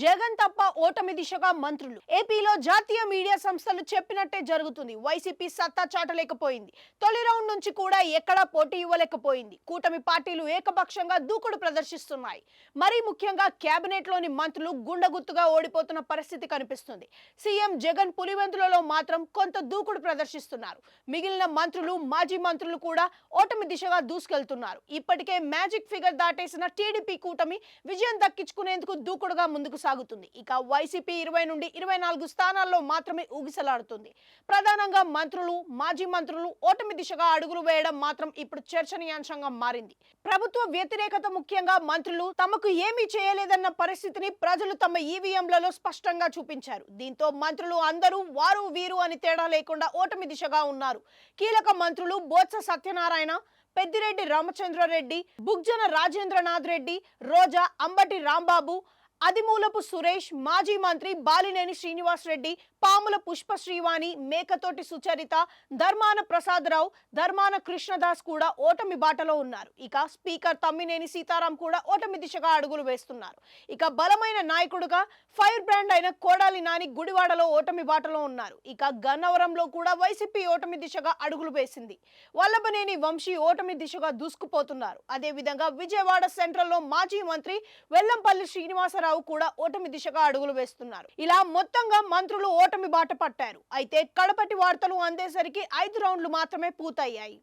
జగన్ తప్ప ఓటమి దిశగా మంత్రులు. ఏపీలో జాతీయ మీడియా సంస్థలు చెప్పినట్టే జరుగుతుంది. వైసీపీ సత్తా చాటలేకపోయింది. తొలి రౌండ్ నుంచి కూడా ఎక్కడా పోటీ ఇవ్వలేకపోయింది. కూటమి పార్టీలు ఏకపక్షంగా దూకుడు ప్రదర్శిస్తున్నాయి. మరీ ముఖ్యంగా కేబినెట్ లోని మంత్రులు గుండగుత్తుగా ఓడిపోతున్న పరిస్థితి కనిపిస్తుంది. సీఎం జగన్ పులివెందులలో మాత్రం కొంత దూకుడు ప్రదర్శిస్తున్నారు. మిగిలిన మంత్రులు, మాజీ మంత్రులు కూడా ఓటమి దిశగా దూసుకెళ్తున్నారు. ఇప్పటికే మ్యాజిక్ ఫిగర్ దాటేసిన టీడీపీ కూటమి విజయం దక్కించుకునేందుకు దూకుడుగా ముందుకు సాగుతుంది. ఇక వైసీపీ 20 నుండి 24 స్థానాల్లో మాత్రమే ఊగిసలాడుతుంది. ప్రధానంగా మంత్రులు, మాజీ మంత్రులు ఓటమి దిశగా అడుగులు వేయడం మాత్రం ఇప్పుడు చర్చనీయాంశంగా మారింది. ప్రభుత్వ వ్యతిరేకత ముఖ్యంగా మంత్రులు తమకు ఏమీ చేయలేదన్న పరిస్థితిని ప్రజలు తమ ఈవీఎంలలో స్పష్టంగా చూపించారు. దీంతో మంత్రులు అందరూ వారు వీరు అని తేడా లేకుండా ఓటమి దిశగా ఉన్నారు. కీలక మంత్రులు బొత్స సత్యనారాయణ, పెద్దిరెడ్డి రామచంద్రారెడ్డి, బుగ్జన రాజేంద్రనాథ్ రెడ్డి, రోజా, అంబటి రాంబాబు, అదిమూలపు సురేష్, మాజీ మంత్రి బాలినేని శ్రీనివాస్ రెడ్డి, పాముల పుష్ప శ్రీవాణి, మేకతోటి సుచరిత, ధర్మాన ప్రసాదరావు, ధర్మాన కృష్ణదాస్ కూడా ఓటమి బాటలో ఉన్నారు. ఇక స్పీకర్ తమ్మినేని సీతారాం కూడా ఓటమి దిశగా అడుగులు వేస్తున్నారు. ఇక బలమైన నాయకుడుగా ఫైర్ బ్రాండ్ అయిన కోడాలి నాని గుడివాడలో ఓటమి బాటలో ఉన్నారు. ఇక గన్నవరంలో కూడా వైసీపీ ఓటమి దిశగా అడుగులు వేసింది. వల్లభనేని వంశీ ఓటమి దిశగా దూసుకుపోతున్నారు. అదేవిధంగా విజయవాడ సెంట్రల్లో మాజీ మంత్రి వెల్లంపల్లి శ్రీనివాసరావు కూడా ఓటమి దిశగా అడుగులు వేస్తున్నారు. ఇలా మొత్తంగా మంత్రులు ఓటమి బాట పట్టారు. అయితే కడపటి వార్తలు అందేసరికి 5 రౌండ్లు మాత్రమే పూర్తయ్యాయి.